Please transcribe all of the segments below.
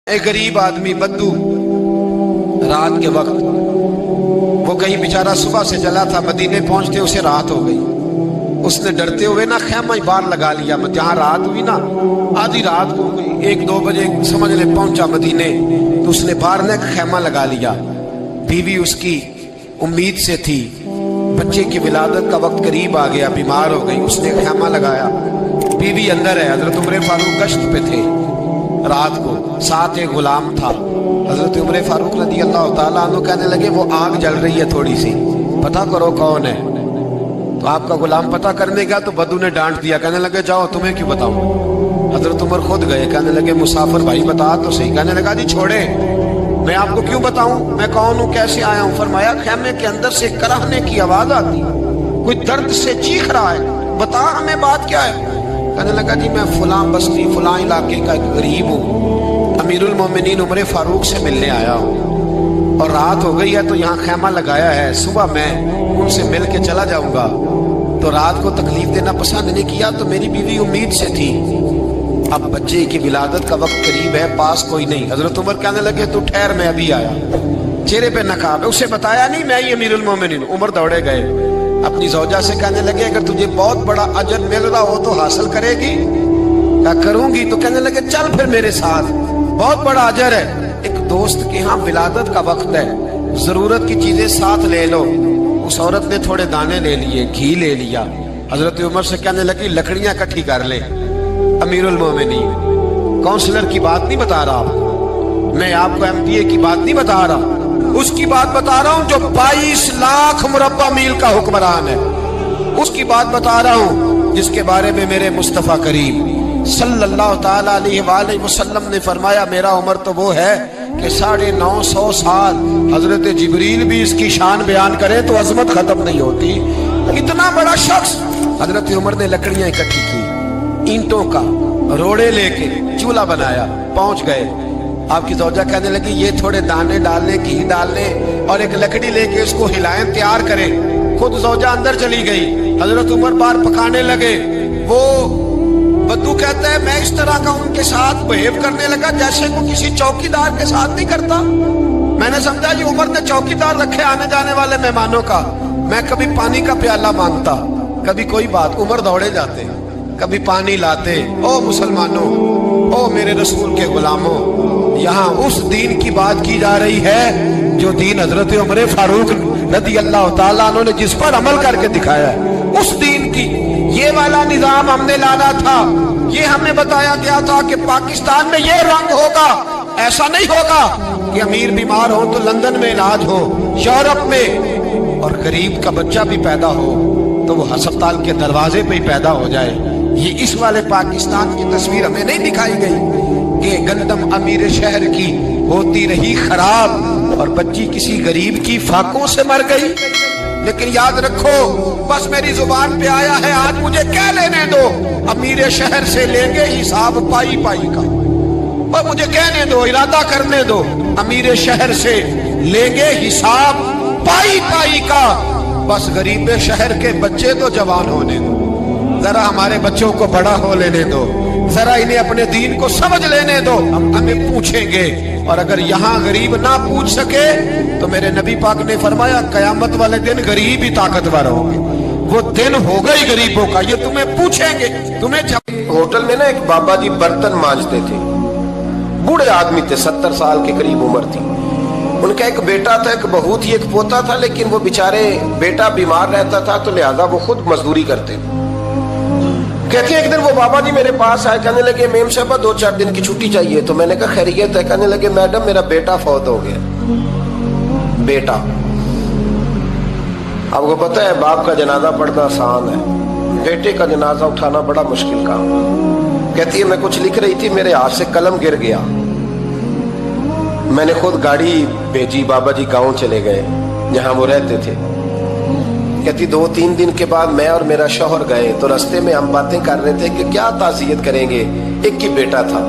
ایک غریب آدمی بدو رات کے وقت وہ کہیں بیچارہ صبح سے چلا تھا، مدینے پہنچتے اسے رات ہو گئی۔ اس نے ڈرتے ہوئے نا خیمہ ہی باہر لگا لیا۔ جہاں رات ہوئی نا آدھی رات ہو گئی، 1-2 بجے سمجھ لے پہنچا مدینے، تو اس نے باہر نے خیمہ لگا لیا۔ بیوی اس کی امید سے تھی، بچے کی ولادت کا وقت قریب آ گیا، بیمار ہو گئی، اس نے خیمہ لگایا۔ بیوی اندر ہے، حضرت عمر فاروق گشت پہ تھے رات کو، ساتھ ایک غلام تھا۔ حضرت عمر فاروق رضی اللہ تعالیٰ عنہ کہنے لگے وہ آگ جل رہی ہے تھوڑی سی، پتہ کرو کون ہے۔ تو آپ کا غلام پتہ کرنے گیا تو بدو نے ڈانٹ دیا، کہنے لگے جاؤ تمہیں کیوں بتاؤں۔ حضرت عمر خود گئے، کہنے لگے مسافر بھائی بتا تو صحیح۔ کہنے لگا جی چھوڑے، میں آپ کو کیوں بتاؤں، میں کون ہوں، کیسے آیا ہوں۔ فرمایا خیمے کے اندر سے کرہنے کی آواز آتی، کوئی درد سے چیخ رہا ہے، بتا ہمیں بات کیا ہے۔ کہنے لگا جی میں فلاں بستی فلاں علاقے کا ایک غریب ہوں، امیر المومنین عمر فاروق سے ملنے آیا ہوں، اور رات ہو گئی ہے تو یہاں خیمہ لگایا ہے، صبح میں ان سے مل کے چلا جاؤں گا۔ تو رات کو تکلیف دینا پسند نہیں کیا، تو میری بیوی امید سے تھی، اب بچے کی ولادت کا وقت قریب ہے، پاس کوئی نہیں۔ حضرت عمر کہنے لگے تو ٹھہر، میں ابھی آیا۔ چہرے پہ نقاب ہے، اسے بتایا نہیں میں ہی امیر المومنین۔ عمر دوڑے گئے، اپنی زوجہ سے کہنے لگے اگر تجھے بہت بڑا اجر مل رہا ہو تو حاصل کرے گی؟ کیا کروں گی؟ تو کہنے لگے چل پھر میرے ساتھ، بہت بڑا اجر ہے۔ ایک دوست کے ہاں ولادت کا وقت ہے، ضرورت کی چیزیں ساتھ لے لو۔ اس عورت نے تھوڑے دانے لے لیے، گھی لے لیا۔ حضرت عمر سے کہنے لگی لکڑیاں اکٹھی کر لے۔ امیر المومنین کونسلر کی بات نہیں بتا رہا آپ کو، میں آپ کو MBA کی بات نہیں بتا رہا، اس کی بات بتا رہا ہوں جو 22 لاکھ مربع میل کا حکمران ہے، اس کی بات بتا رہا ہوں جس کے بارے میں میرے مصطفیٰ کریم صلی اللہ تعالیٰ علیہ وآلہ وسلم نے فرمایا میرا عمر تو وہ ہے کہ 950 سال حضرت جبریل بھی اس کی شان بیان کرے تو عظمت ختم نہیں ہوتی۔ اتنا بڑا شخص۔ حضرت عمر نے لکڑیاں اکٹھی کی، اینٹوں کا روڑے لے کے چولہا بنایا، پہنچ گئے۔ آپ کی زوجہ کہنے لگی یہ تھوڑے دانے ڈالنے، گھی ڈالنے اور ایک لکڑی لے کے اس کو ہلائیں، تیار کریں۔ خود زوجہ اندر چلی گئی، حضرت عمر بار پکانے لگے۔ وہ بدو کہتا ہے میں اس طرح کا ان کے ساتھ بہیو کرنے لگا جیسے وہ کسی چوکیدار کے ساتھ نہیں کرتا۔ میں نے سمجھا یہ عمر نے چوکیدار رکھے آنے جانے والے مہمانوں کا۔ میں کبھی پانی کا پیالہ مانگتا، کبھی کوئی بات، عمر دوڑے جاتے، کبھی پانی لاتے۔ او مسلمانوں، او میرے رسول کے غلاموں، یہاں اس دین کی بات کی جا رہی ہے جو دین حضرت عمر فاروق رضی اللہ تعالیٰ عنہ نے جس پر عمل کر کے دکھایا ہے، اس دین کی۔ یہ والا نظام ہم نے لانا تھا، یہ ہمیں بتایا گیا تھا کہ پاکستان میں یہ رنگ ہوگا، ایسا نہیں ہوگا کہ امیر بیمار ہو تو لندن میں علاج ہو، یورپ میں، اور غریب کا بچہ بھی پیدا ہو تو وہ ہسپتال کے دروازے پہ ہی پیدا ہو جائے۔ یہ اس والے پاکستان کی تصویر ہمیں نہیں دکھائی گئی کہ گندم امیر شہر کی ہوتی رہی خراب اور بچی کسی غریب کی فاقوں سے مر گئی۔ لیکن یاد رکھو، بس میری زبان پہ آیا ہے آج، مجھے کہہ لینے دو، امیر شہر سے لیں گے حساب پائی پائی کا۔ اور مجھے کہنے دو، ارادہ کرنے دو، امیر شہر سے لیں گے حساب پائی پائی کا۔ بس غریب شہر کے بچے تو جوان ہونے دو، ذرا ہمارے بچوں کو بڑا ہو لینے دو، ذرا انہیں اپنے دین کو سمجھ لینے دو، ہم ہمیں پوچھیں گے۔ اور اگر یہاں غریب نہ پوچھ سکے تو میرے نبی پاک نے فرمایا قیامت والے دن غریب ہی طاقتور ہوں گے، وہ دن ہوگا ہی غریبوں کا، یہ تمہیں پوچھیں گے۔ ہوٹل میں نا ایک بابا جی برتن مانجتے تھے، بوڑھے آدمی تھے، 70 سال کے قریب عمر تھی۔ ان کا ایک بیٹا تھا، ایک بہو تھی، ایک پوتا تھا، لیکن وہ بیچارے بیٹا بیمار رہتا تھا تو لہذا وہ خود مزدوری کرتے تھے۔ کہتے ہیں ایک دن وہ بابا جی میرے پاس آئے، کہنے لگے میم صاحبہ 2-4 دن کی چھٹی چاہیے۔ تو میں نے کہا خیریت ہے؟ کہنے لگے میڈم میرا بیٹا فوت ہو گیا۔ بیٹا، آپ کو پتہ ہے باپ کا جنازہ پڑھنا آسان ہے، بیٹے کا جنازہ اٹھانا بڑا مشکل کام۔ کہتی ہے میں کچھ لکھ رہی تھی، میرے ہاتھ سے قلم گر گیا، میں نے خود گاڑی بھیجی، بابا جی گاؤں چلے گئے جہاں وہ رہتے تھے۔ کہتی 2-3 دن کے بعد میں اور میرا شوہر گئے تو رستے میں ہم باتیں کر رہے تھے کہ کیا تعزیت کریں گے، ایک ہی بیٹا تھا،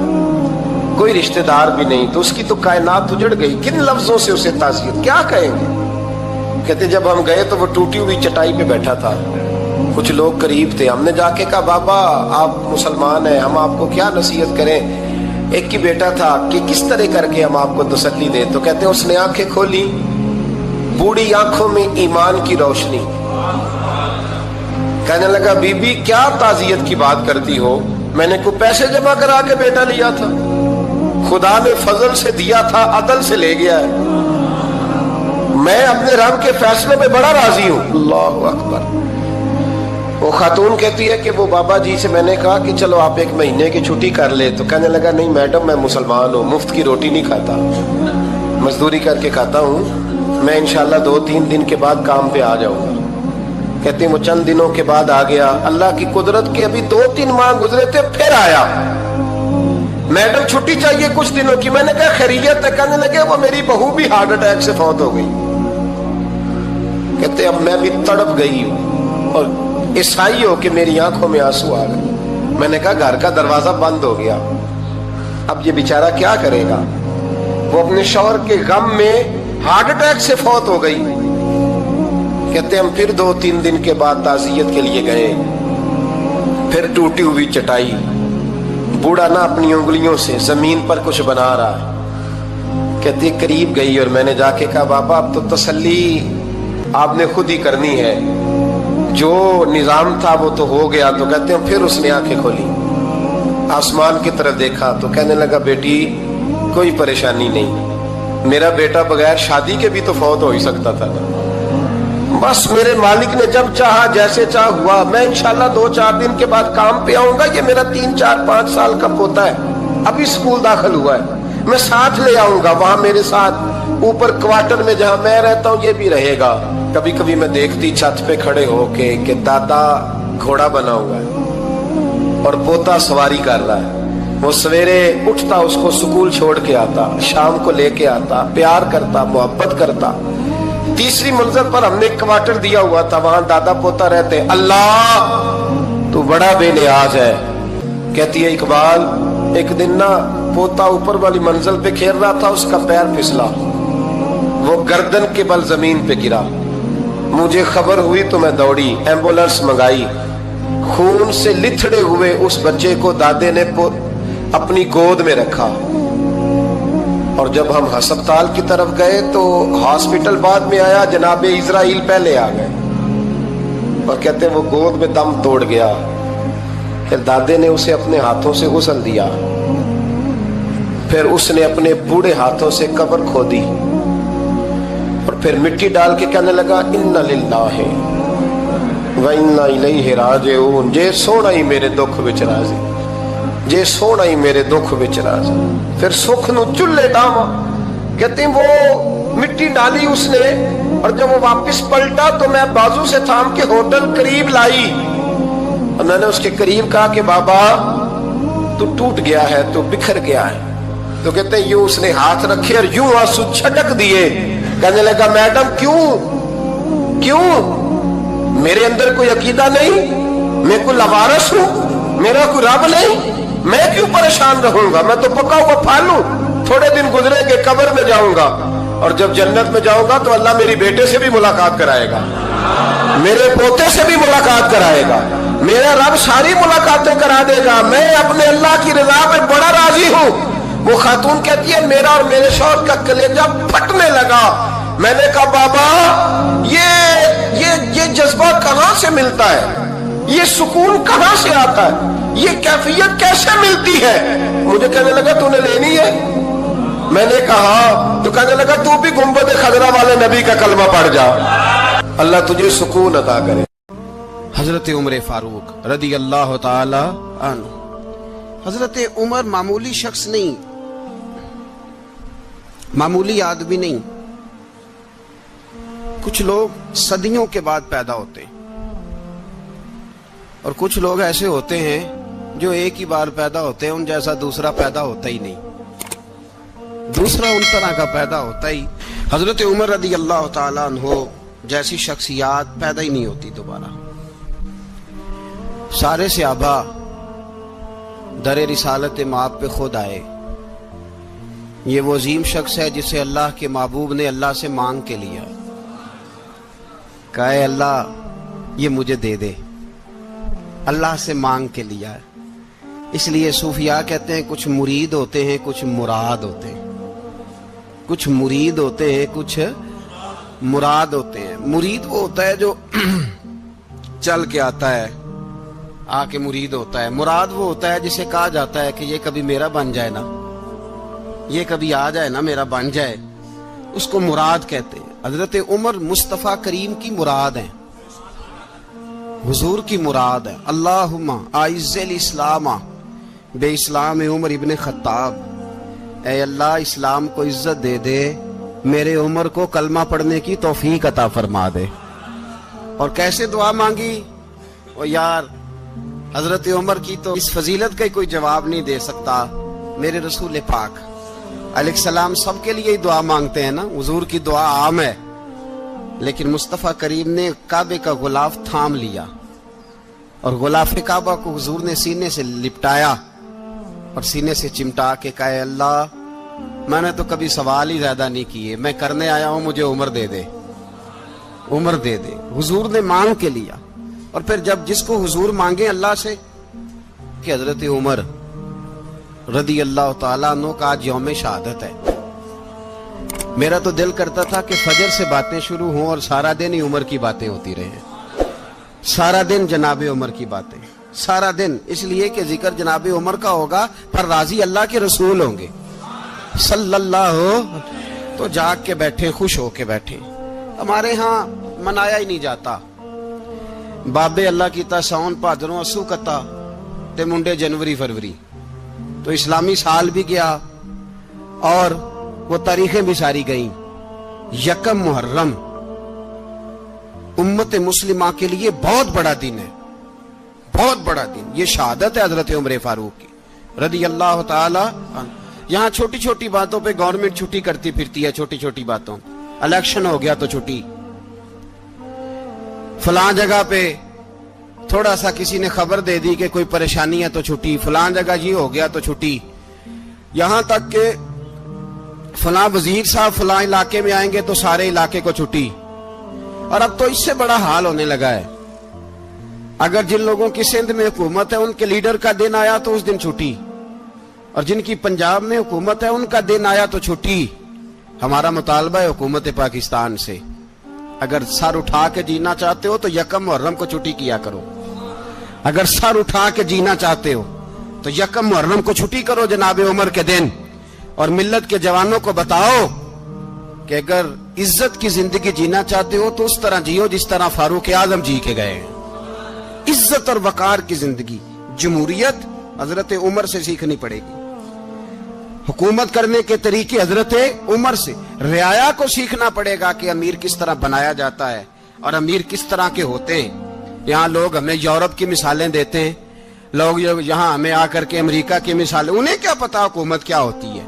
کوئی رشتہ دار بھی نہیں، تو اس کی تو کائنات اجڑ گئی، کن لفظوں سے اسے تعزیت کیا کہیں گے۔ کہتے جب ہم گئے تو وہ ٹوٹی ہوئی چٹائی پہ بیٹھا تھا، کچھ لوگ قریب تھے، ہم نے جا کے کہا بابا آپ مسلمان ہیں، ہم آپ کو کیا نصیحت کریں۔ ایک ہی بیٹا تھا کہ کس طرح کر کے ہم آپ کو تسلی دیں. تو کہتے ہیں اس نے آنکھیں کھولی, بوڑھی آنکھوں میں ایمان کی روشنی. کہنے لگا بی بی کیا تعزیت کی بات کرتی ہو, میں نے کوئی پیسے جمع کرا کے بیٹا لیا تھا, خدا نے فضل سے دیا تھا, عدل سے لے گیا ہے, میں اپنے رب کے فیصلے میں بڑا راضی ہوں. اللہ اکبر. وہ خاتون کہتی ہے کہ وہ بابا جی سے میں نے کہا کہ چلو آپ 1 مہینے کی چھٹی کر لے. تو کہنے لگا نہیں میڈم میں مسلمان ہوں, مفت کی روٹی نہیں کھاتا, مزدوری کر کے کھاتا ہوں, میں انشاءاللہ 2-3 دن کے بعد کام پہ آ جاؤں گا. کہتے ہیں وہ چند دنوں کے بعد آ گیا. اللہ کی قدرت کے ابھی 2-3 ماہ گزرے تھے, پھر آیا. میڈم چھٹی چاہیے کچھ دنوں کی. میں نے کہا خیریت ہے. کہنے لگے وہ میری بہو بھی ہارٹ اٹیک سے فوت ہو گئی. کہتے اب میں بھی تڑپ گئی ہوں اور عیسائی ہو کہ میری آنکھوں میں آنسو آ گئے. میں نے کہا گھر کا دروازہ بند ہو گیا, اب یہ بیچارہ کیا کرے گا. وہ اپنے شوہر کے غم میں ہارٹ اٹیک سے فوت ہو گئی. کہتے ہم پھر 2-3 دن کے بعد تعزیت کے لیے گئے. پھر ٹوٹی ہوئی چٹائی, بوڑھا نہ اپنی انگلیوں سے زمین پر کچھ بنا رہا ہے. کہتے قریب گئی اور میں نے جا کے کہا بابا اب تو تسلی آپ نے خود ہی کرنی ہے, جو نظام تھا وہ تو ہو گیا. تو کہتے ہیں پھر اس نے آنکھیں کھولی, آسمان کی طرف دیکھا تو کہنے لگا بیٹی کوئی پریشانی نہیں, میرا بیٹا بغیر شادی کے بھی تو فوت ہو ہی سکتا تھا نا, بس میرے مالک نے جب چاہا جیسے چاہ ہوا. میں انشاءاللہ 2-4 دن کے بعد کام پہ آؤں گا. یہ میرا 3-4-5 سال کا پوتا ہے, ابھی اسکول داخل ہوا ہے, میں ساتھ لے آؤں گا. وہاں میرے ساتھ اوپر کوارٹر میں جہاں میں رہتا ہوں یہ بھی رہے گا. کبھی کبھی میں دیکھتی چھت پہ کھڑے ہو کے کہ دادا گھوڑا بنا ہوا ہے اور پوتا سواری کر رہا ہے. وہ سویرے اٹھتا, اس کو سکول چھوڑ کے آتا, شام کو لے کے آتا, پیار کرتا, محبت کرتا. 3ری منزل پر ہم نے ایک کوارٹر دیا ہوا تھا, وہاں دادا پوتا رہتے. اللہ تو بڑا بے نیاز ہے. کہتی ہے اقبال ایک دن نا پوتا اوپر والی منزل پہ کھیل رہا تھا, اس کا پیر پھسلا, وہ گردن کے بل زمین پہ گرا. مجھے خبر ہوئی تو میں دوڑی, ایمبولینس منگائی. خون سے لتھڑے ہوئے اس بچے کو دادے نے اپنی گود میں رکھا. اور جب ہم ہسپتال کی طرف گئے تو ہاسپٹل بعد میں آیا, جناب اسرائیل پہلے آ گئے اور کہتے ہیں وہ گود میں دم توڑ گیا. پھر دادے نے اسے اپنے ہاتھوں سے غسل دیا, پھر اس نے اپنے بوڑھے ہاتھوں سے قبر کھودی اور پھر مٹی ڈال کے کہنے لگا انا للہ و انا الیہ راجعون. جے سونا ہی میرے دکھ وچ راضی, جے سونا ہی میرے دکھ وچ راضی. پھر سکھ نو چلے ڈاواں. کہتے ہیں وہ مٹی ڈالی اس نے, اور جب وہ واپس پلٹا تو میں بازو سے تھام کے ہوٹل قریب لائی اور میں نے اس کے قریب کہا کہ بابا تو ٹوٹ گیا ہے, تو بکھر گیا ہے. تو کہتے ہیں یوں اس نے ہاتھ رکھے اور یوں آنسو چھٹک دیے. کہنے لگا میڈم کیوں میرے اندر کوئی عقیدہ نہیں, میں کوئی لوارث ہوں, میرا کوئی رب نہیں, میں کیوں پریشان رہوں گا, میں تو پکا ہوا پھل ہوں. تھوڑے دن گزرے گے قبر میں جاؤں گا, اور جب جنت میں جاؤں گا تو اللہ میری بیٹے سے بھی ملاقات کرائے گا, میرے پوتے سے بھی ملاقات کرائے گا, میرا رب ساری ملاقاتیں کرا دے گا. میں اپنے اللہ کی رضا پہ بڑا راضی ہوں. وہ خاتون کہتی ہے میرا اور میرے شوہر کا کلیجہ پھٹنے لگا. میں نے کہا بابا یہ جذبہ کہاں سے ملتا ہے, یہ سکون کہاں سے آتا ہے, یہ کیفیت کیسے ملتی ہے. مجھے کہنے لگا تو نے لینی ہے. میں نے کہا, تو کہنے لگا تو بھی گنبد خضرا والے نبی کا کلمہ پڑھ جا, اللہ تجھے سکون عطا کرے. حضرت عمر فاروق رضی اللہ تعالی عنہ. حضرت عمر معمولی شخص نہیں, معمولی آدمی نہیں. کچھ لوگ صدیوں کے بعد پیدا ہوتے ہیں اور کچھ لوگ ایسے ہوتے ہیں جو ایک ہی بار پیدا ہوتے ہیں, ان جیسا دوسرا پیدا ہوتا ہی نہیں, دوسرا ان طرح کا پیدا ہوتا ہی. حضرت عمر رضی اللہ تعالیٰ عنہ جیسی شخصیات پیدا ہی نہیں ہوتی دوبارہ. سارے صحابہ در رسالت مآب پہ خود آئے. یہ وہ عظیم شخص ہے جسے اللہ کے محبوب نے اللہ سے مانگ کے لیا, کہا اے اللہ یہ مجھے دے دے. اللہ سے مانگ کے لیا ہے. اس لیے صوفیاء کہتے ہیں کچھ مرید ہوتے ہیں کچھ مراد ہوتے ہیں. کچھ مرید ہوتے ہیں کچھ مراد ہوتے ہیں. مرید وہ ہوتا ہے جو چل کے آتا ہے آ کے مرید ہوتا ہے. مراد وہ ہوتا ہے جسے کہا جاتا ہے کہ یہ کبھی میرا بن جائے نا, یہ کبھی آ جائے نا, میرا بن جائے, اس کو مراد کہتے ہیں. حضرت عمر مصطفیٰ کریم کی مراد ہیں, حضور کی مراد ہے. اللہم اعز الاسلام بے اسلام عمر ابن خطاب, اے اللہ اسلام کو عزت دے دے, میرے عمر کو کلمہ پڑھنے کی توفیق عطا فرما دے. اور کیسے دعا مانگی؟ او یار حضرت عمر کی تو اس فضیلت کا کوئی جواب نہیں دے سکتا. میرے رسول پاک علیہ السلام سب کے لیے ہی دعا مانگتے ہیں نا, حضور کی دعا عام ہے, لیکن مصطفیٰ کریم نے کعبے کا غلاف تھام لیا اور غلاف کعبہ کو حضور نے سینے سے لپٹایا اور سینے سے چمٹا کے کہا اے اللہ میں نے تو کبھی سوال ہی زیادہ نہیں کیے, میں کرنے آیا ہوں, مجھے عمر دے دے, عمر دے دے. حضور نے مانگ کے لیا. اور پھر جب جس کو حضور مانگے اللہ سے کہ حضرت عمر رضی اللہ تعالیٰ عنہ کا آج یوم شہادت ہے, میرا تو دل کرتا تھا کہ فجر سے باتیں شروع ہوں اور سارا دن ہی عمر کی باتیں ہوتی رہیں, سارا دن جناب عمر کی باتیں, سارا دن. اس لیے کہ ذکر جناب عمر کا ہوگا پر راضی اللہ کے رسول ہوں گے صلی اللہ ہو, تو جاگ کے بیٹھے, خوش ہو کے بیٹھے. ہمارے ہاں منایا ہی نہیں جاتا. بابے اللہ کیتا ساؤن بھادروں اسو کتا تے منڈے جنوری فروری, تو اسلامی سال بھی گیا اور وہ تاریخیں بھی ساری گئیں. یکم محرم امت مسلمہ کے لیے بہت بڑا دن ہے, بہت بڑا دن. یہ شہادت ہے حضرت عمر فاروق کی رضی اللہ تعالی عنہ. یہاں چھوٹی چھوٹی باتوں پہ گورنمنٹ چھٹی کرتی پھرتی ہے, چھوٹی چھوٹی باتوں. الیکشن ہو گیا تو چھٹی, فلاں جگہ پہ تھوڑا سا کسی نے خبر دے دی کہ کوئی پریشانی ہے تو چھٹی, فلاں جگہ یہ ہو گیا تو چھٹی. یہاں تک کہ فلاں وزیر صاحب فلاں علاقے میں آئیں گے تو سارے علاقے کو چھٹی. اور اب تو اس سے بڑا حال ہونے لگا ہے, اگر جن لوگوں کی سندھ میں حکومت ہے ان کے لیڈر کا دن آیا تو اس دن چھٹی, اور جن کی پنجاب میں حکومت ہے ان کا دن آیا تو چھٹی. ہمارا مطالبہ ہے حکومت پاکستان سے, اگر سر اٹھا کے جینا چاہتے ہو تو یکم محرم کو چھٹی کیا کرو. اگر سر اٹھا کے جینا چاہتے ہو تو یکم محرم کو چھٹی کرو جناب عمر کے دن. اور ملت کے جوانوں کو بتاؤ کہ اگر عزت کی زندگی جینا چاہتے ہو تو اس طرح جیو جس طرح فاروق اعظم جی کے گئے ہیں. عزت اور وقار کی زندگی. جمہوریت حضرت عمر سے سیکھنی پڑے گی, حکومت کرنے کے طریقے حضرت عمر سے. رعایا کو سیکھنا پڑے گا کہ امیر کس طرح بنایا جاتا ہے اور امیر کس طرح کے ہوتے ہیں. یہاں لوگ ہمیں یورپ کی مثالیں دیتے ہیں, لوگ یہاں ہمیں آ کر کے امریکہ کی مثالیں, انہیں کیا پتا حکومت کیا ہوتی ہے.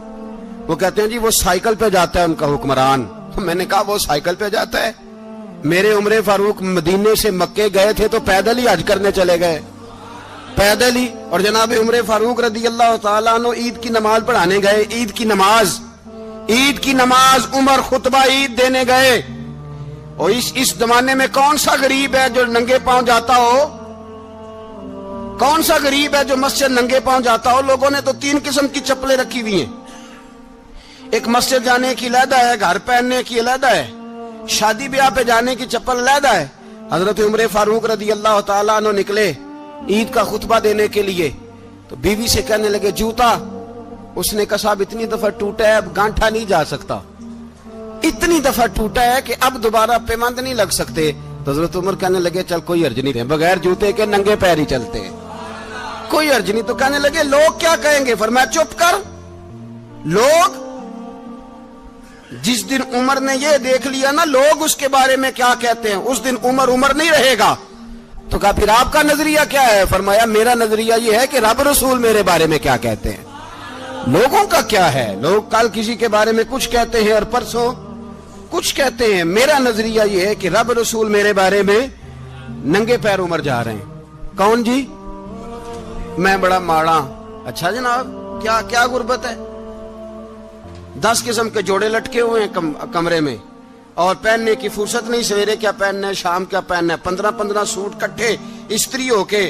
وہ کہتے ہیں جی وہ سائیکل پہ جاتا ہے ان کا حکمران. میں نے کہا وہ سائیکل پہ جاتا ہے؟ میرے عمر فاروق مدینے سے مکے گئے تھے تو پیدل ہی حج کرنے چلے گئے, پیدل ہی. اور جناب عمر فاروق رضی اللہ تعالیٰ عنہ عید کی نماز پڑھانے گئے. عید کی نماز عمر خطبہ عید دینے گئے. اور اس زمانے میں کون سا غریب ہے جو ننگے پاؤں جاتا ہو؟ کون سا غریب ہے جو مسجد ننگے پاؤں جاتا ہو؟ لوگوں نے تو 3 قسم کی چپلیں رکھی ہوئی ہیں. ایک مسجد جانے کی علیحدہ ہے, گھر پہننے کی علیحدہ ہے, شادی بیاہ پہ جانے کی چپل علیحدہ ہے. حضرت عمر فاروق رضی اللہ تعالیٰ عنہ نکلے عید کا خطبہ دینے کے لیے تو بیوی سے کہنے لگے جوتا. اس نے کہا صاحب اتنی دفعہ ٹوٹا ہے اب گانٹھا نہیں جا سکتا, اتنی دفعہ ٹوٹا ہے کہ اب دوبارہ پیمند نہیں لگ سکتے. تو حضرت عمر کہنے لگے چل کوئی حرج نہیں, بغیر جوتے کے ننگے پیر ہی چلتے ہیں, کوئی حرج نہیں. تو کہنے لگے لوگ کیا کہیں گے؟ فرمایا چپ کر. لوگ جس دن عمر نے یہ دیکھ لیا نا لوگ اس کے بارے میں کیا کہتے ہیں, اس دن عمر نہیں رہے گا. تو کہا پھر آپ کا نظریہ کیا ہے؟ فرمایا میرا نظریہ یہ ہے کہ رب رسول میرے بارے میں کیا کہتے ہیں. لوگوں کا کیا ہے؟ لوگ کل کسی کے بارے میں کچھ کہتے ہیں اور پرسوں کچھ کہتے ہیں. میرا نظریہ یہ ہے کہ رب رسول میرے بارے میں ننگے پیر عمر جا رہے ہیں. کون جی؟ میں بڑا ماڑا. اچھا جناب کیا غربت ہے؟ 10 قسم کے جوڑے لٹکے ہوئے ہیں کمرے میں اور پہننے کی فرصت نہیں. سویرے کیا پہننا ہے, شام کیا پہننا ہے, 15 سوٹ کٹھے استری ہو کے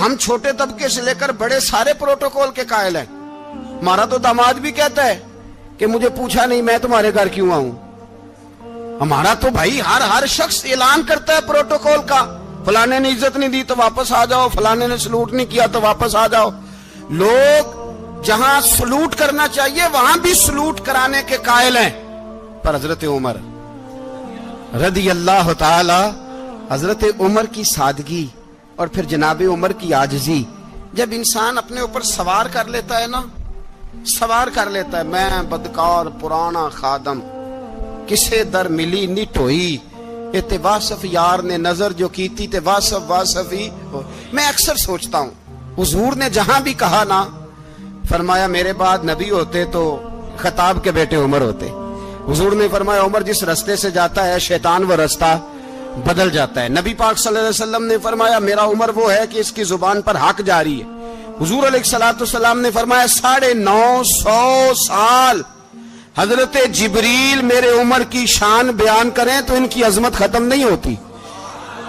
ہم چھوٹے طبقے سے لے کر بڑے سارے پروٹوکول کے قائل ہیں. ہمارا تو داماد بھی کہتا ہے کہ مجھے پوچھا نہیں میں تمہارے گھر کیوں آؤں. ہمارا تو بھائی ہر شخص اعلان کرتا ہے پروٹوکول کا. فلانے نے عزت نہیں دی تو واپس آ جاؤ, فلانے نے سلوٹ نہیں کیا تو واپس آ جاؤ. لوگ جہاں سلوٹ کرنا چاہیے وہاں بھی سلوٹ کرانے کے قائل ہیں. پر حضرت عمر رضی اللہ تعالی, حضرت عمر کی سادگی اور پھر جناب عمر کی عاجزی, جب انسان اپنے اوپر سوار کر لیتا ہے نا, سوار کر لیتا ہے, میں بدکار پرانا خادم کسے در ملی نٹ ہوئی, تے واصف یار نے نظر جو کی تھی تے واصف ہی. میں اکثر سوچتا ہوں حضور نے جہاں بھی کہا نا, فرمایا میرے بعد نبی ہوتے تو خطاب کے بیٹے عمر ہوتے. حضور نے فرمایا عمر جس رستے سے جاتا ہے شیطان وہ رستہ بدل جاتا ہے. نبی پاک صلی اللہ علیہ وسلم نے فرمایا میرا عمر وہ ہے کہ اس کی زبان پر حق جاری ہے. حضور علیہ الصلوۃ والسلام نے فرمایا 950 سال حضرت جبریل میرے عمر کی شان بیان کریں تو ان کی عظمت ختم نہیں ہوتی.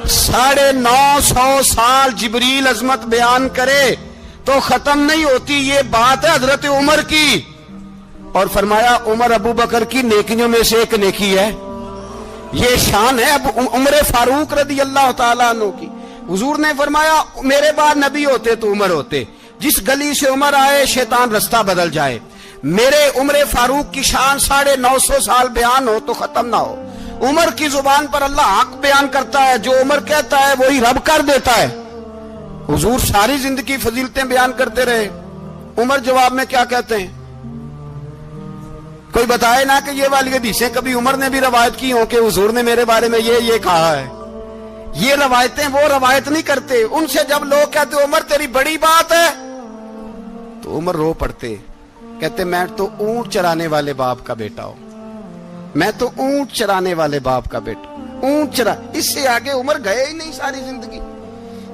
950 سال جبریل عظمت بیان کرے تو ختم نہیں ہوتی. یہ بات ہے حضرت عمر کی. اور فرمایا عمر ابو بکر کی نیکیوں میں سے ایک نیکی ہے, یہ شان ہے اب عمر فاروق رضی اللہ تعالیٰ عنہ کی. حضور نے فرمایا میرے بعد نبی ہوتے تو عمر ہوتے, جس گلی سے عمر آئے شیطان رستہ بدل جائے. میرے عمر فاروق کی شان 950 سال بیان ہو تو ختم نہ ہو. عمر کی زبان پر اللہ حق بیان کرتا ہے, جو عمر کہتا ہے وہی رب کر دیتا ہے. حضور ساری زندگی فضیلتیں بیان کرتے رہے, عمر جواب میں کیا کہتے ہیں؟ کوئی بتائے نا کہ یہ والی حدیثیں کبھی عمر نے بھی روایت کی ہوں کہ حضور نے میرے بارے میں یہ کہا ہے. یہ روایتیں وہ روایت نہیں کرتے. ان سے جب لوگ کہتے عمر تیری بڑی بات ہے تو عمر رو پڑتے, کہتے میں تو اونٹ چرانے والے باپ کا بیٹا ہوں, میں تو اونٹ چرانے والے باپ کا بیٹا. اونٹ چرا, اس سے آگے عمر گئے ہی نہیں ساری زندگی,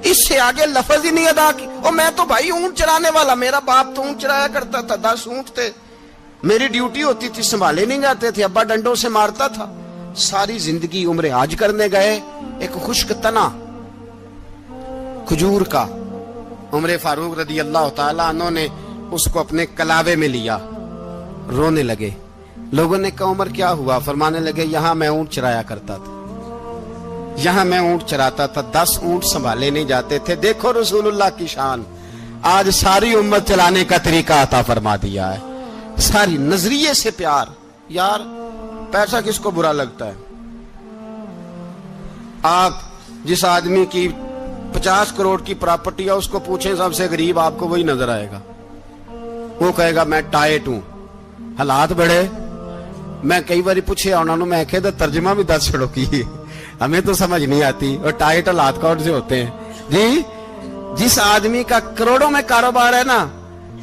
اس سے آگے لفظ ہی نہیں ادا کی. اور میں تو بھائی اونٹ چرانے والا, میرا باپ تو اونٹ چرایا کرتا تھا, 10 اونٹ تھے, میری ڈیوٹی ہوتی تھی, سنبھالے نہیں جاتے تھے, ابا ڈنڈوں سے مارتا تھا. ساری زندگی عمر حج کرنے گئے, ایک خشک تنا کھجور کا عمر فاروق رضی اللہ تعالیٰ عنہ نے اس کو اپنے کلاوے میں لیا, رونے لگے. لوگوں نے کہا عمر کیا ہوا؟ فرمانے لگے یہاں میں اونٹ چرایا کرتا تھا, یہاں میں اونٹ چراتا تھا, 10 اونٹ سنبھالے نہیں جاتے تھے. دیکھو رسول اللہ کی شان, آج ساری امت چلانے کا طریقہ عطا فرما دیا ہے. ساری نظریے سے پیار. یار پیسہ کس کو برا لگتا ہے؟ آپ جس آدمی کی 50 کروڑ کی پراپرٹی ہے اس کو پوچھیں سب سے غریب, آپ کو وہی نظر آئے گا. وہ کہے گا میں ٹائٹ ہوں, حالات بڑے. میں کئی بار پوچھے انہوں نے, میں کہتا ترجمہ بھی 10 چھڑوں کی, ہمیں تو سمجھ نہیں آتی. اور ٹائٹ حالات کون سے ہوتے ہیں جی؟ جس آدمی کا کروڑوں میں کاروبار ہے نا,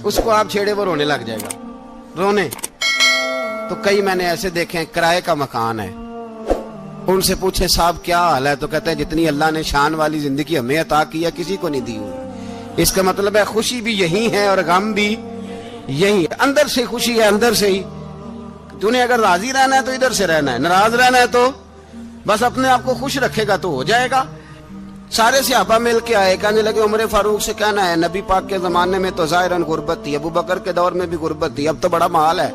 اس کو آپ چھیڑے وہ رونے لگ جائے گا, رونے. تو کئی میں نے ایسے دیکھے ہیں کرائے کا مکان ہے, ان سے پوچھے صاحب کیا حال ہے, تو کہتے ہیں جتنی اللہ نے شان والی زندگی ہمیں عطا کی ہے کسی کو نہیں دی ہوئی. اس کا مطلب ہے خوشی بھی یہی ہے اور غم بھی یہی ہے. اندر سے خوشی ہے, اندر سے ہی. تو نے اگر راضی رہنا ہے تو ادھر سے رہنا ہے, ناراض رہنا ہے تو بس اپنے آپ کو خوش رکھے گا تو ہو جائے گا. سارے صحابہ مل کے آئے, کہنے لگے عمر فاروق سے کہنا ہے نبی پاک کے زمانے میں تو ظاہراً غربت تھی, ابو بکر کے دور میں بھی غربت تھی, اب تو بڑا مال ہے.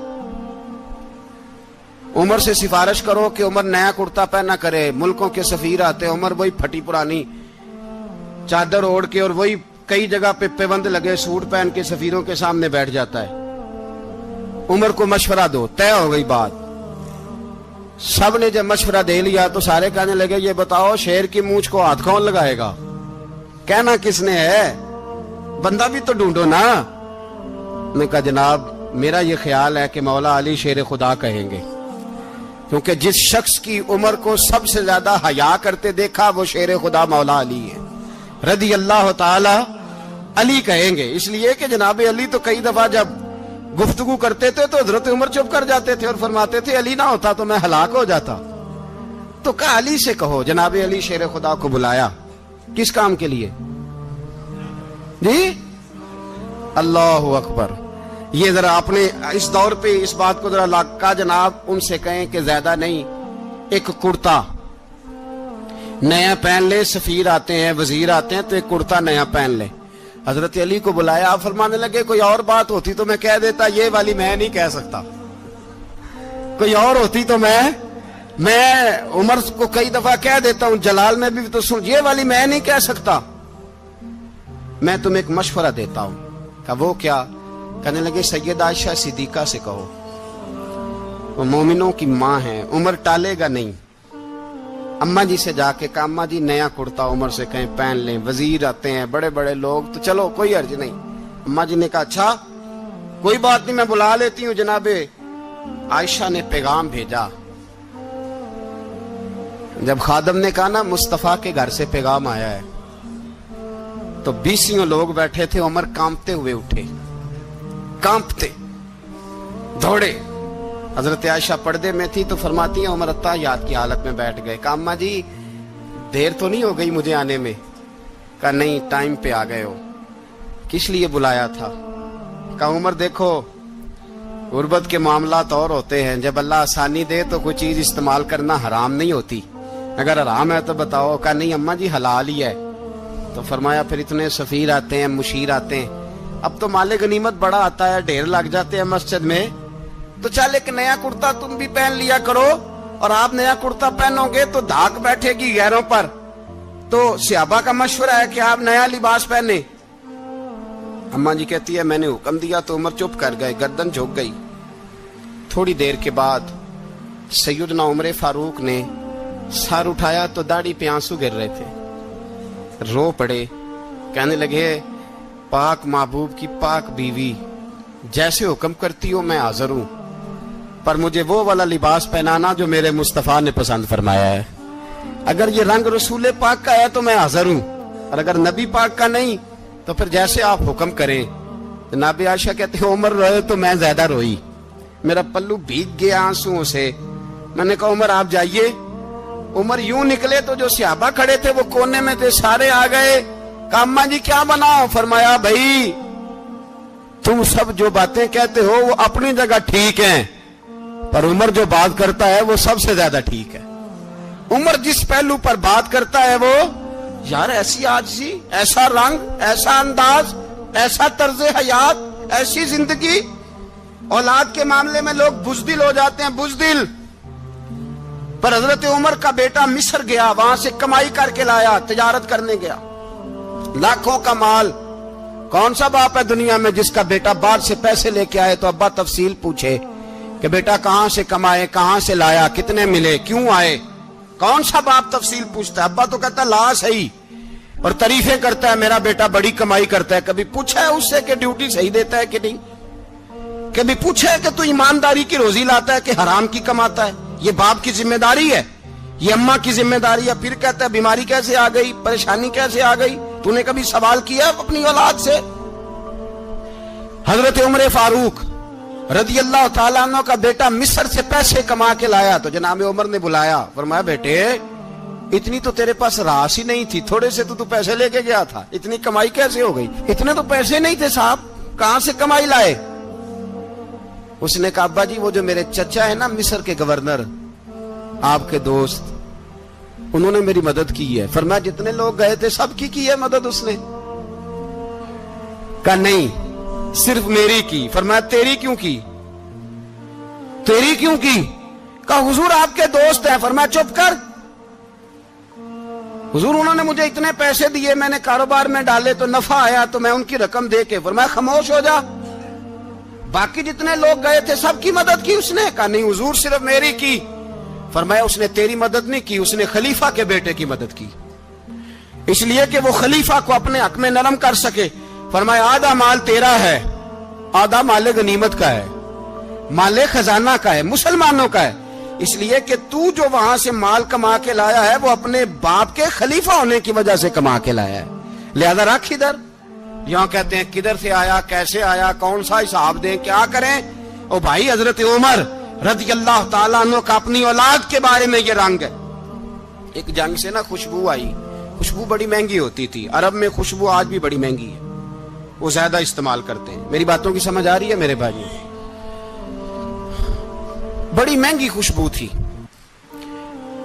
عمر سے سفارش کرو کہ عمر نیا کرتا پہنا کرے. ملکوں کے سفیر آتے, عمر وہی پھٹی پرانی چادر اوڑھ کے اور وہی کئی جگہ پہ پیوند لگے سوٹ پہن کے سفیروں کے سامنے بیٹھ جاتا ہے. عمر کو مشورہ دو, طے ہو گئی بات. سب نے جب مشورہ دے لیا تو سارے کہنے لگے یہ بتاؤ شیر کی مونچھ کو ہاتھ کون لگائے گا؟ کہنا کس نے ہے, بندہ بھی تو ڈھونڈو نا. میں کہا جناب میرا یہ خیال ہے کہ مولا علی شیر خدا کہیں گے, کیونکہ جس شخص کی عمر کو سب سے زیادہ حیا کرتے دیکھا وہ شیر خدا مولا علی ہے رضی اللہ تعالی علی کہیں گے. اس لیے کہ جناب علی تو کئی دفعہ جب گفتگو کرتے تھے تو حضرت عمر چپ کر جاتے تھے اور فرماتے تھے علی نہ ہوتا تو میں ہلاک ہو جاتا. تو کہا علی سے کہو. جناب علی شیر خدا کو بلایا, کس کام کے لیے جی؟ اللہ اکبر. یہ ذرا اپنے اس دور پہ اس بات کو ذرا لاکا جناب ان سے کہیں کہ زیادہ نہیں, ایک کرتا نیا پہن لے. سفیر آتے ہیں, وزیر آتے ہیں تو ایک کرتا نیا پہن لے. حضرت علی کو بلایا, آپ فرمانے لگے کوئی اور بات ہوتی تو میں کہہ دیتا, یہ والی میں نہیں کہہ سکتا. کوئی اور ہوتی تو میں عمر کو کئی دفعہ کہہ دیتا ہوں, جلال میں بھی تو سن, یہ والی میں نہیں کہہ سکتا. میں تمہیں ایک مشورہ دیتا ہوں. کہا وہ کیا؟ کہنے لگے سیدہ عائشہ صدیقہ سے کہو, وہ مومنوں کی ماں ہیں, عمر ٹالے گا نہیں. اماں جی سے جا کے کہا اماں جی نیا کرتا عمر سے کہیں پہن لیں, وزیر آتے ہیں, بڑے بڑے لوگ, تو چلو کوئی عرض نہیں. اماں جی نے کہا اچھا کوئی بات نہیں, میں بلا لیتی ہوں. جناب عائشہ نے پیغام بھیجا. جب خادم نے کہا نا مصطفیٰ کے گھر سے پیغام آیا ہے, تو 20 لوگ بیٹھے تھے. عمر کانپتے ہوئے اٹھے, کانپتے دوڑے. حضرت عائشہ پردے میں تھی تو فرماتی ہیں عمر اتحیات کی حالت میں بیٹھ گئے. کہا اماں جی دیر تو نہیں ہو گئی مجھے آنے میں؟ کہا نہیں, ٹائم پہ آ گئے ہو. کس لیے بلایا تھا؟ کہا عمر دیکھو غربت کے معاملات اور ہوتے ہیں, جب اللہ آسانی دے تو کوئی چیز استعمال کرنا حرام نہیں ہوتی, اگر حرام ہے تو بتاؤ. کہا نہیں اماں جی حلال ہی ہے. تو فرمایا پھر اتنے سفیر آتے ہیں, مشیر آتے ہیں, اب تو مال غنیمت بڑا آتا ہے, ڈھیر لگ جاتے ہیں مسجد میں, تو چل ایک نیا کرتا تم بھی پہن لیا کرو, اور آپ نیا کرتا پہنو گے تو دھاک بیٹھے گی غیروں پر. تو صحابہ کا مشورہ ہے کہ آپ نیا لباس پہنے. اماں جی کہتی ہے میں نے حکم دیا تو عمر چپ کر گئے, گردن جھک گئی. تھوڑی دیر کے بعد سیدنا عمر فاروق نے سر اٹھایا تو داڑھی پہ آنسو گر رہے تھے, رو پڑے. کہنے لگے پاک محبوب کی پاک بیوی, جیسے حکم کرتی ہو میں حاضر ہوں, پر مجھے وہ والا لباس پہنانا جو میرے مصطفیٰ نے پسند فرمایا ہے. اگر یہ رنگ رسول پاک کا ہے تو میں حاضر ہوں, اور اگر نبی پاک کا نہیں تو پھر جیسے آپ حکم کریں. جناب عائشہ کہتے ہیں عمر روئے تو میں زیادہ روئی, میرا پلو بھیگ گیا آنسوؤں سے. میں نے کہا عمر آپ جائیے. عمر یوں نکلے تو جو صحابہ کھڑے تھے وہ کونے میں تھے, سارے آ گئے. کہا اماں جی کیا بناؤ؟ فرمایا بھائی تم سب جو باتیں کہتے ہو وہ اپنی جگہ ٹھیک ہیں, پر عمر جو بات کرتا ہے وہ سب سے زیادہ ٹھیک ہے. عمر جس پہلو پر بات کرتا ہے وہ, یار ایسی عاجزی, ایسا رنگ, ایسا انداز, ایسا طرز حیات, ایسی زندگی. اولاد کے معاملے میں لوگ بزدل ہو جاتے ہیں, بزدل. پر حضرت عمر کا بیٹا مصر گیا, وہاں سے کمائی کر کے لایا, تجارت کرنے گیا, لاکھوں کا مال. کون سا باپ ہے دنیا میں جس کا بیٹا باہر سے پیسے لے کے آئے تو ابا تفصیل پوچھے کہ بیٹا کہاں سے کمائے, کہاں سے لایا, کتنے ملے, کیوں آئے؟ کون سا باپ تفصیل پوچھتا ہے؟ ابا تو کہتا ہے لا صحیح, اور تعریفیں کرتا ہے میرا بیٹا بڑی کمائی کرتا ہے. کبھی پوچھا ہے اس سے کہ ڈیوٹی صحیح دیتا ہے کہ نہیں؟ کبھی پوچھا ہے کہ تو ایمانداری کی روزی لاتا ہے کہ حرام کی کماتا ہے؟ یہ باپ کی ذمہ داری ہے, یہ اماں کی ذمہ داری ہے. پھر کہتا ہے بیماری کیسے آ گئی, پریشانی کیسے آ گئی, تو نے کبھی سوال کیا اپنی اولاد سے؟ حضرت عمر فاروق رضی اللہ تعالیٰ عنہ کا بیٹا مصر سے پیسے کما کے لایا تو جناب عمر نے بلایا, فرمایا بیٹے اتنی تو تیرے پاس راس ہی نہیں تھی, تھوڑے سے تو پیسے لے کے گیا تھا, اتنی کمائی کیسے ہو گئی؟ اتنے تو پیسے نہیں تھے صاحب, کہاں سے کمائی لائے؟ اس نے کہا ابا جی وہ جو میرے چچا ہے نا مصر کے گورنر, آپ کے دوست, انہوں نے میری مدد کی ہے. فرمایا جتنے لوگ گئے تھے سب کی ہے مدد اس نے؟ کہا نہیں صرف میری کی. فرمایا تیری کیوں کی؟ تیری کیوں کی؟ کہا حضور آپ کے دوست ہیں. فرمایا چپ کر, حضور انہوں نے مجھے اتنے پیسے دیے, میں نے کاروبار میں ڈالے تو نفع آیا تو میں ان کی رقم دے کے. فرمایا خاموش ہو جا, باقی جتنے لوگ گئے تھے سب کی مدد کی اس نے؟ کہا نہیں حضور صرف میری کی. فرمایا اس نے تیری مدد نہیں کی, اس نے خلیفہ کے بیٹے کی مدد کی, اس لیے کہ وہ خلیفہ کو اپنے حق میں نرم کر سکے. فرمایا آدھا مال تیرا ہے, آدھا مال غنیمت کا ہے, مال خزانہ کا ہے, مسلمانوں کا ہے, اس لیے کہ تو جو وہاں سے مال کما کے لایا ہے وہ اپنے باپ کے خلیفہ ہونے کی وجہ سے کما کے لایا ہے, لہذا رکھ ادھر. یہاں کہتے ہیں کدھر سے آیا, کیسے آیا, کون سا حساب دیں, کیا کریں؟ او بھائی حضرت عمر رضی اللہ تعالیٰ عنہ کا اپنی اولاد کے بارے میں یہ رنگ ہے. ایک جنگ سے نا خوشبو آئی, خوشبو بڑی مہنگی ہوتی تھی, عرب میں خوشبو آج بھی بڑی مہنگی ہے, وہ زیادہ استعمال کرتے ہیں. میری باتوں کی سمجھ آ رہی ہے میرے بھائی؟ بڑی مہنگی خوشبو تھی.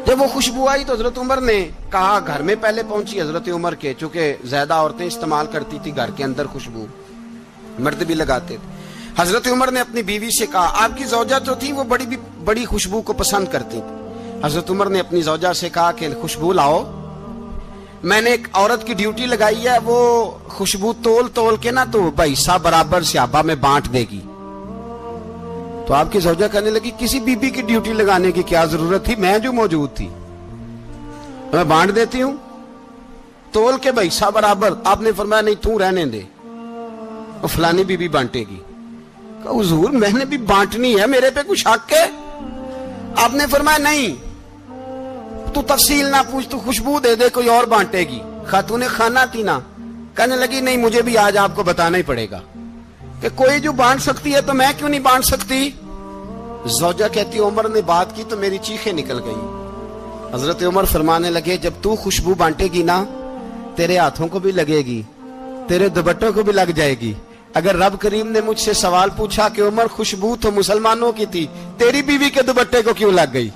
جب وہ خوشبو آئی تو حضرت عمر نے کہا, گھر میں پہلے پہنچی حضرت عمر کے, چونکہ زیادہ عورتیں استعمال کرتی تھی گھر کے اندر خوشبو, مرد بھی لگاتے تھے. حضرت عمر نے اپنی بیوی سے کہا, آپ کی زوجہ جو تھی وہ بڑی خوشبو کو پسند کرتی تھی. حضرت عمر نے اپنی زوجہ سے کہا کہ خوشبو لاؤ, میں نے ایک عورت کی ڈیوٹی لگائی ہے, وہ خوشبو تول کے نا تو حصہ برابر صحابہ میں بانٹ دے گی. تو آپ کی زوجہ کہنے لگی, کسی بی بی کی ڈیوٹی لگانے کی کیا ضرورت تھی, میں جو موجود تھی میں بانٹ دیتی ہوں تول کے حصہ برابر. آپ نے فرمایا نہیں تو رہنے دے, وہ فلانی بی بی بانٹے گی. کہا حضور میں نے بھی بانٹنی ہے, میرے پہ کچھ حق ہے؟ آپ نے فرمایا نہیں, تو تفصیل نہ پوچھ, تو خوشبو دے دے, کوئی اور بانٹے گی. خاتون خانہ تھی نا, کہنے لگی نہیں مجھے بھی آج آپ کو بتانا ہی پڑے گا کہ کوئی جو بانٹ سکتی ہے تو میں کیوں نہیں بانٹ سکتی. زوجہ کہتی عمر نے بات کی تو میری چیخیں نکل گئی. حضرت عمر فرمانے لگے, جب تو خوشبو بانٹے گی نا تیرے ہاتھوں کو بھی لگے گی, تیرے دوپٹوں کو بھی لگ جائے گی. اگر رب کریم نے مجھ سے سوال پوچھا کہ عمر خوشبو تو مسلمانوں کی تھی, تیری بیوی کے دوپٹے کو کیوں لگ گئی,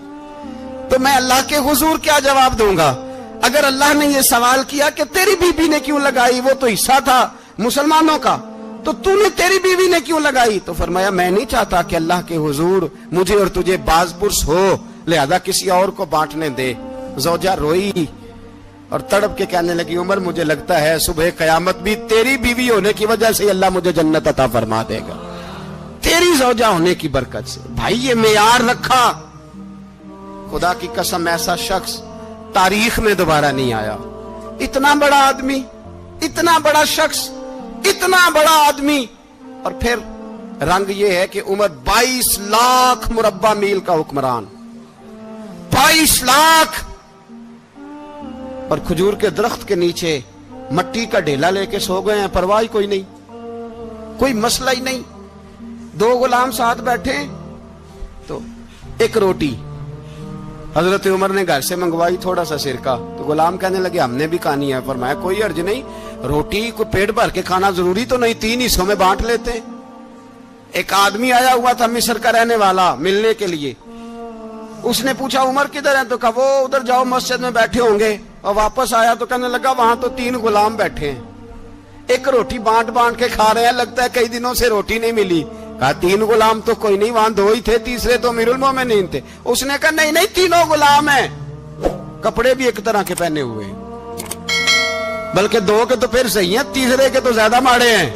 تو میں اللہ کے حضور کیا جواب دوں گا؟ اگر اللہ نے یہ سوال کیا کہ تیری بیوی نے کیوں لگائی, وہ تو حصہ تھا مسلمانوں کا, تو نے تیری بیوی نے کیوں لگائی؟ تو فرمایا میں نہیں چاہتا کہ اللہ کے حضور مجھے اور تجھے باز پرس ہو, لہذا کسی اور کو بانٹنے دے. زوجہ روئی اور تڑپ کے کہنے لگی, عمر مجھے لگتا ہے صبح قیامت بھی تیری بیوی ہونے کی وجہ سے اللہ مجھے جنت عطا فرما دے گا, تیری زوجہ ہونے کی برکت سے. بھائی یہ معیار رکھا, خدا کی قسم ایسا شخص تاریخ میں دوبارہ نہیں آیا. اتنا بڑا آدمی, اتنا بڑا شخص, اتنا بڑا آدمی, اور پھر رنگ یہ ہے کہ عمر 22 لاکھ مربع میل کا حکمران, 22 لاکھ, اور کھجور کے درخت کے نیچے مٹی کا ڈھیلا لے کے سو گئے ہیں, پرواہ کوئی نہیں, کوئی مسئلہ ہی نہیں. 2 غلام ساتھ بیٹھے تو ایک روٹی حضرت عمر نے گھر سے منگوائی, تھوڑا سا سرکہ, تو غلام کہنے لگے ہم نے بھی کھانی ہے. فرمایا کوئی حرج نہیں, روٹی کو پیٹ بھر کے کھانا ضروری تو نہیں, 3 حصوں میں بانٹ لیتے. ایک آدمی آیا ہوا تھا مصر کا رہنے والا ملنے کے لیے, اس نے پوچھا عمر کدھر ہیں, تو کہا وہ ادھر جاؤ مسجد میں بیٹھے ہوں گے. اور واپس آیا تو کہنے لگا وہاں تو 3 غلام بیٹھے ہیں, ایک روٹی بانٹ کے کھا رہے ہیں, لگتا ہے کئی دنوں سے روٹی نہیں ملی. کہا 3 غلام تو کوئی نہیں, وہاں 2 ہی تھے, تیسرے تو امیر المومنین تھے. اس نے کہا نہیں 3 غلام ہیں, کپڑے بھی ایک طرح کے پہنے ہوئے ہیں, بلکہ 2 کے تو پھر صحیح ہیں, تیسرے کے تو زیادہ ماڑے ہیں.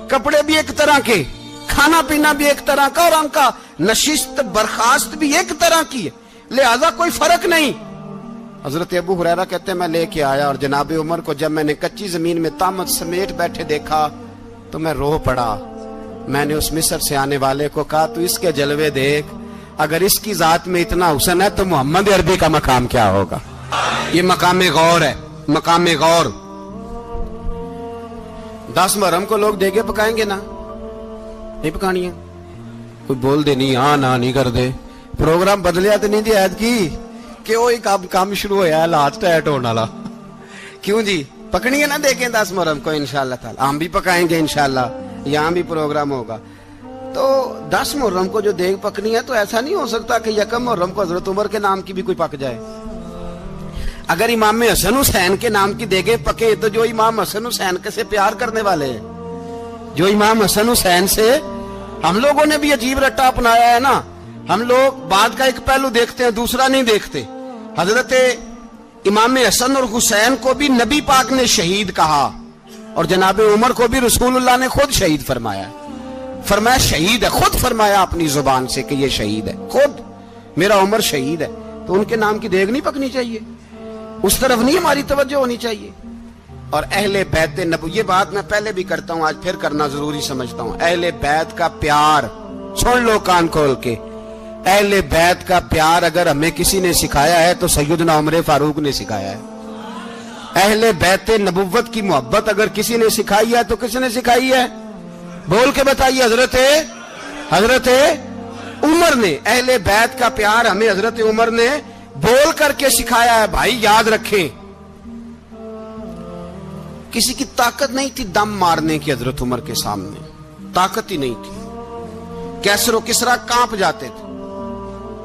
کپڑے بھی ایک طرح کے, کھانا پینا بھی ایک طرح کا, اور ان کا نشست برخاست بھی ایک طرح کی ہے, لہذا کوئی فرق نہیں. حضرت ابو ہریرہ کہتے ہیں میں لے کے آیا, اور جناب عمر کو جب میں نے کچی زمین میں تامت سمیٹ بیٹھے دیکھا تو میں رو پڑا. میں نے اس مصر سے آنے والے کو کہا تو اس کے جلوے دیکھ, اگر اس کی ذات میں اتنا حسن ہے تو محمد عربی کا مقام کیا ہوگا. یہ مقام غور ہے, مقام غور. 10 محرم کو لوگ دیگے پکائیں گے نا, نہیں پکانی ہے, کوئی بول دے نہیں, ہاں نہ نہیں کر دے, پروگرام بدلیا تو نہیں دی عید کی کہ وہی کام شروع ہوا ہے لاسٹ ٹائٹ ہونے والا. کیوں جی, پکنی ہے نا دیکھیں 10 محرم کو انشاءاللہ تعالی, ہم بھی پکائیں گے انشاءاللہ, یہاں بھی پروگرام ہوگا. تو 10 محرم کو جو دیگ پکنی ہے تو ایسا نہیں ہو سکتا کہ 1 محرم کو حضرت عمر کے نام کی بھی کوئی پک جائے. اگر امام حسن حسین کے نام کی دیگیں پکے تو جو امام حسن حسین کے سے پیار کرنے والے ہیں, جو امام حسن حسین سے, ہم لوگوں نے بھی عجیب رٹا اپنایا ہے نا, ہم لوگ بات کا ایک پہلو دیکھتے ہیں دوسرا نہیں دیکھتے. حضرت امام حسن اور حسین کو بھی نبی پاک نے شہید کہا, اور جناب عمر کو بھی رسول اللہ نے خود شہید فرمایا. فرمایا شہید ہے, خود فرمایا اپنی زبان سے کہ یہ شہید ہے, خود میرا عمر شہید ہے. تو ان کے نام کی دیگ نہیں پکنی چاہیے, اس طرف نہیں ہماری توجہ ہونی چاہیے. اور اہل بیت نبو, یہ بات میں پہلے بھی کرتا ہوں, آج پھر کرنا ضروری سمجھتا ہوں. اہل بیت کا پیار سن لو کان کھول کے, اہل بیت کا پیار اگر ہمیں کسی نے سکھایا ہے تو سیدنا عمر فاروق نے سکھایا ہے. اہل بیت نبوت کی محبت اگر کسی نے سکھائی ہے تو کس نے سکھائی ہے, بول کے بتائیے. حضرت عمر نے. اہل بیت کا پیار ہمیں حضرت عمر نے بول کر کے سکھایا ہے. بھائی یاد رکھیں, کسی کی طاقت نہیں تھی دم مارنے کی حضرت عمر کے سامنے, طاقت ہی نہیں تھی. کیسر و کسرا کانپ جاتے تھے,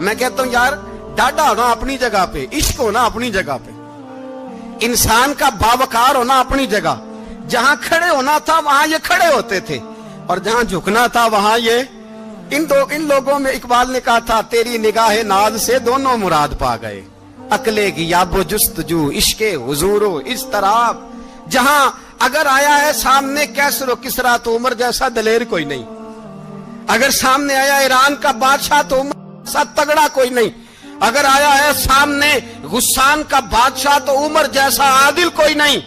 میں کہتا ہوں یار ڈاڈا ہونا اپنی جگہ پہ، عشق ہونا اپنی جگہ پہ، انسان کا باوقار ہونا اپنی جگہ، جہاں کھڑے ہونا تھا وہاں یہ کھڑے ہوتے تھے، اور جہاں جھکنا تھا وہاں یہ ان لوگوں میں اقبال نے کہا تھا تیری نگاہ ناز سے دونوں مراد پا گئے، عقلے کی یاب و جستجو، عشق حضور و اضطراب، جہاں اگر آیا ہے سامنے کیسر و کسرا تو عمر جیسا دلیر کوئی نہیں، اگر سامنے آیا ایران کا بادشاہ تو عمر جیسا تگڑا کوئی نہیں، اگر آیا ہے سامنے غسان کا بادشاہ تو عمر جیسا عادل کوئی نہیں،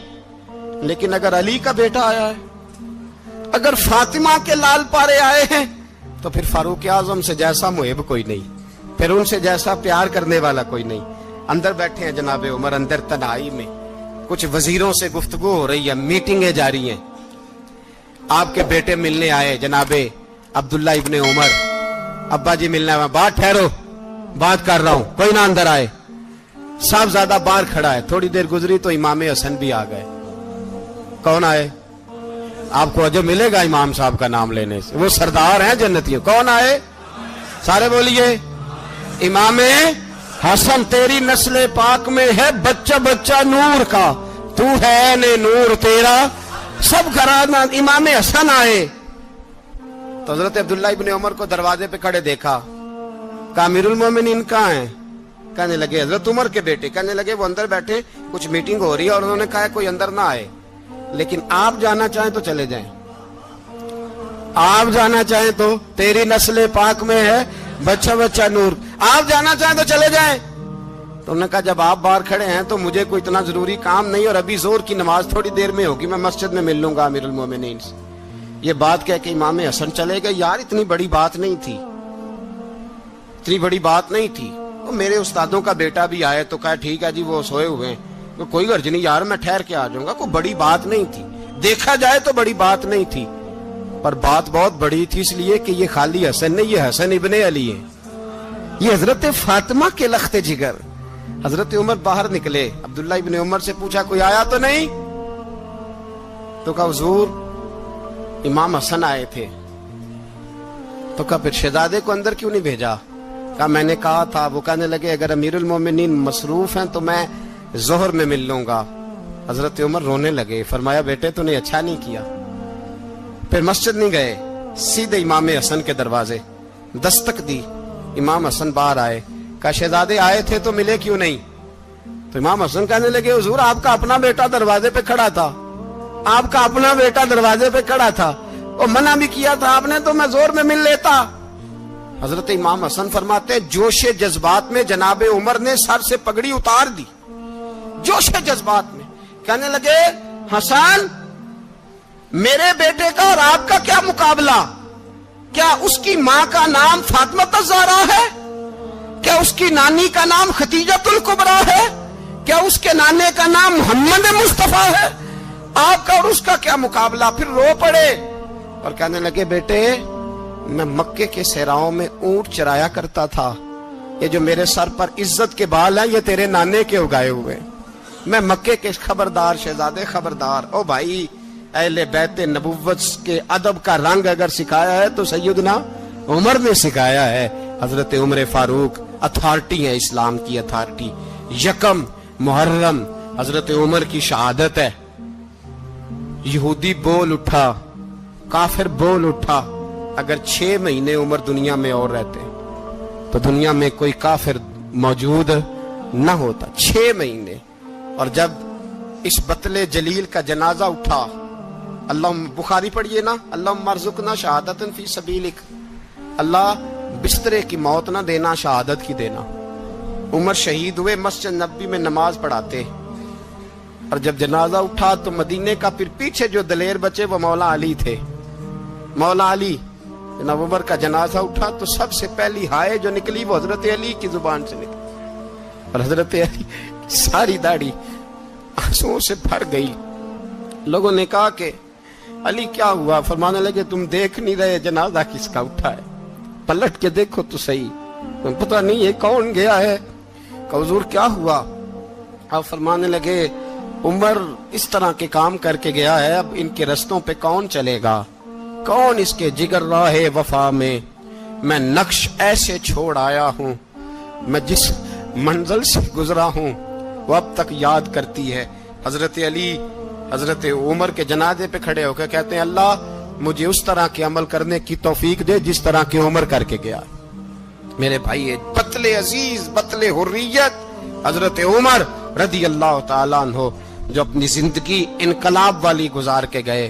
لیکن اگر علی کا بیٹا آیا ہے، اگر فاطمہ کے لال پارے آئے ہیں تو پھر فاروق اعظم سے جیسا محب کوئی نہیں، پھر ان سے جیسا پیار کرنے والا کوئی نہیں۔ اندر بیٹھے ہیں جناب عمر، اندر تنہائی میں کچھ وزیروں سے گفتگو ہو رہی ہے، میٹنگیں جاری ہیں، آپ کے بیٹے ملنے آئے جناب عبداللہ ابن عمر، ابا جی ملنا ہے، بات ٹھہرو بات کر رہا ہوں، کوئی نہ اندر آئے، صاحب زیادہ باہر کھڑا ہے، تھوڑی دیر گزری تو امام حسن بھی آ گئے۔ کون آئے؟ آپ کو جو ملے گا امام صاحب کا نام لینے سے، وہ سردار ہیں جنتیوں۔ کون آئے؟ سارے بولیے، امام حسن، تیری نسل پاک میں ہے بچہ بچہ نور کا، تو ہے نے نور تیرا سب گھرانہ۔ امام حسن آئے تو حضرت عبداللہ ابن عمر کو دروازے پہ کھڑے دیکھا، کہا امیر المومنین کہاں ہیں؟ کہنے لگے حضرت عمر کے بیٹے۔ کہنے لگے وہ اندر بیٹھے، کچھ میٹنگ ہو رہی ہے اور انہوں نے کہا کوئی اندر نہ آئے، لیکن آپ جانا چاہیں تو چلے جائیں، آپ جانا چاہیں تو، تیری نسل پاک میں ہے بچہ بچہ نور، آپ جانا چاہیں تو چلے جائیں۔ تو انہوں نے کہا جب آپ باہر کھڑے ہیں تو مجھے کوئی اتنا ضروری کام نہیں، اور ابھی زور کی نماز تھوڑی دیر میں ہوگی، میں مسجد میں مل لوں گا امیر المومنین سے۔ یہ بات کہہ کہ امام حسن چلے گئے۔ یار اتنی بڑی بات نہیں تھی، اتنی بڑی بات نہیں تھی، وہ میرے استادوں کا بیٹا بھی آئے تو کہا ٹھیک ہے جی وہ سوئے ہوئے ہیں، کوئی غرض نہیں یار میں ٹھہر کے آ جاؤں گا، کوئی بڑی بات نہیں تھی، دیکھا جائے تو بڑی بات نہیں تھی، پر بات بہت بڑی تھی، اس لیے کہ یہ خالی حسن نہیں، یہ حسن ابن علی ہے، یہ حضرت فاطمہ کے لخت جگر۔ حضرت عمر باہر نکلے، عبداللہ ابن عمر سے پوچھا کوئی آیا تو نہیں؟ تو کہا حضور امام حسن آئے تھے۔ تو کہا پھر شہزادے کو اندر کیوں نہیں بھیجا؟ کہا میں نے کہا تھا۔ وہ کہنے لگے اگر امیر المومنین مصروف ہیں تو میں ظہر میں مل لوں گا۔ حضرت عمر رونے لگے، فرمایا بیٹے تو نے اچھا نہیں کیا۔ پھر مسجد نہیں گئے، سیدھے امام حسن کے دروازے دستک دی، امام حسن باہر آئے، کہا شہزادے آئے تھے تو ملے کیوں نہیں؟ تو امام حسن کہنے لگے حضور آپ کا اپنا بیٹا دروازے پہ کھڑا تھا، آپ کا اپنا بیٹا دروازے پہ کھڑا تھا، اور منع بھی کیا تھا آپ نے تو میں زور میں مل لیتا۔ حضرت امام حسن فرماتے جوش جذبات میں جناب عمر نے سر سے پگڑی اتار دی، جوش جذبات میں کہنے لگے حسن میرے بیٹے کا اور آپ کا کیا مقابلہ؟ کیا اس کی ماں کا نام فاطمہ الزہرا ہے؟ کیا اس کی نانی کا نام خدیجۃ الکبریٰ ہے؟ کیا اس کے نانے کا نام محمد مصطفیٰ ہے؟ آپ کا اور اس کا کیا مقابلہ؟ پھر رو پڑے اور کہنے لگے بیٹے میں مکے کے صحراؤں میں اونٹ چرایا کرتا تھا، یہ جو میرے سر پر عزت کے بال ہیں یہ تیرے نانے کے اگائے ہوئے، میں مکے کے خبردار شہزادے خبردار۔ او بھائی اہل بیت نبوت کے ادب کا رنگ اگر سکھایا ہے تو سیدنا عمر نے سکھایا ہے۔ حضرت عمر فاروق اتھارٹی ہے، اسلام کی اتھارٹی۔ یکم محرم حضرت عمر کی شہادت ہے۔ یہودی بول اٹھا، کافر بول اٹھا، اگر 6 مہینے عمر دنیا میں اور رہتے تو دنیا میں کوئی کافر موجود نہ ہوتا۔ 6 مہینے۔ اور جب اس بطل جلیل کا جنازہ اٹھا، اللہ بخاری پڑھیے نا، اللہم ارزقنا شہادتا فی سبیلک، اللہ بسترے کی موت نہ دینا، شہادت کی دینا۔ عمر شہید ہوئے، مسجد نبوی میں نماز پڑھاتے، اور جب جنازہ اٹھا تو مدینے کا پھر پیچھے جو دلیر بچے وہ مولا علی تھے۔ مولا علی، جناب عمر کا جنازہ اٹھا تو سب سے پہلی ہائے جو نکلی وہ حضرت علی کی زبان سے نکلی، اور حضرت علی ساری داڑھی آنسوؤں سے بھر گئی۔ لوگوں نے کہا کہ علی کیا ہوا؟ فرمانے لگے تم دیکھ نہیں رہے جنازہ کس کا اٹھا ہے، پلٹ کے دیکھو تو صحیح، تم پتہ نہیں یہ کون گیا ہے؟ کہ حضور کیا ہوا؟ آپ فرمانے لگے عمر اس طرح کے کام کر کے گیا ہے، اب ان کے رستوں پہ کون چلے گا؟ کون اس کے جگر راہ وفا میں؟ میں نقش ایسے چھوڑ آیا ہوں میں جس منزل سے گزرا ہوں وہ اب تک یاد کرتی ہے. حضرت علی حضرت عمر کے جنازے پہ کھڑے ہو کے کہتے ہیں اللہ مجھے اس طرح کے عمل کرنے کی توفیق دے جس طرح کی عمر کر کے گیا. میرے بھائی بطل عزیز بطل حریت حضرت عمر رضی اللہ تعالیٰ عنہ جو اپنی زندگی انقلاب والی گزار کے گئے.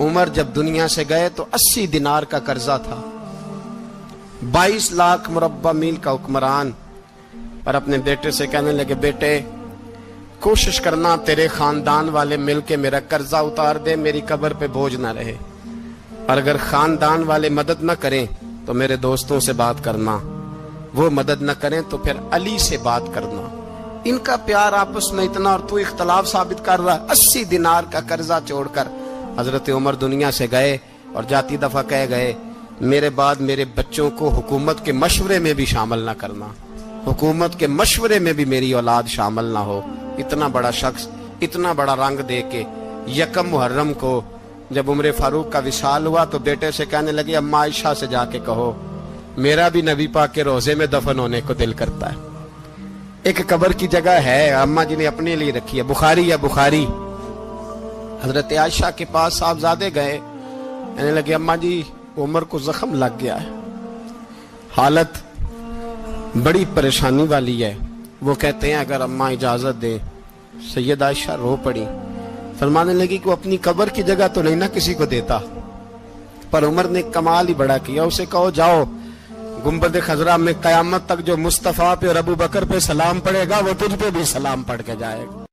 عمر جب دنیا سے گئے تو 80 دینار کا قرضہ تھا. 22 لاکھ مربع میل کا حکمران. اور اپنے بیٹے سے کہنے لگے بیٹے کوشش کرنا تیرے خاندان والے مل کے میرا قرضہ اتار دے, میری قبر پہ بوجھ نہ رہے. اور اگر خاندان والے مدد نہ کریں تو میرے دوستوں سے بات کرنا, وہ مدد نہ کریں تو پھر علی سے بات کرنا. ان کا پیار آپس میں اتنا اور تو اختلاف ثابت کر رہا. 80 دینار کا قرضہ چھوڑ کر حضرت عمر دنیا سے گئے اور جاتی دفعہ کہہ گئے میرے بعد میرے بچوں کو حکومت کے مشورے میں بھی شامل نہ کرنا, حکومت کے مشورے میں بھی میری اولاد شامل نہ ہو. اتنا بڑا شخص اتنا بڑا رنگ دے کے یکم محرم کو جب عمر فاروق کا وصال ہوا تو بیٹے سے کہنے لگے اماں عائشہ سے جا کے کہو میرا بھی نبی پاک کے روزے میں دفن ہونے کو دل کرتا ہے. ایک قبر کی جگہ ہے اماں جی نے اپنے لیے رکھی ہے, بخاری یا بخاری. حضرت عائشہ کے پاس صاحبزادے گئے, کہنے لگے اماں جی عمر کو زخم لگ گیا ہے, حالت بڑی پریشانی والی ہے. وہ کہتے ہیں اگر اماں اجازت دیں. سید عائشہ رو پڑی, فرمانے لگی کہ وہ اپنی قبر کی جگہ تو نہیں نہ کسی کو دیتا, پر عمر نے کمال ہی بڑا کیا. اسے کہو جاؤ گنبد خضرا میں قیامت تک جو مصطفیٰ پہ اور ابو بکر پہ سلام پڑے گا وہ تجھ پہ بھی سلام پڑھ کے جائے گا.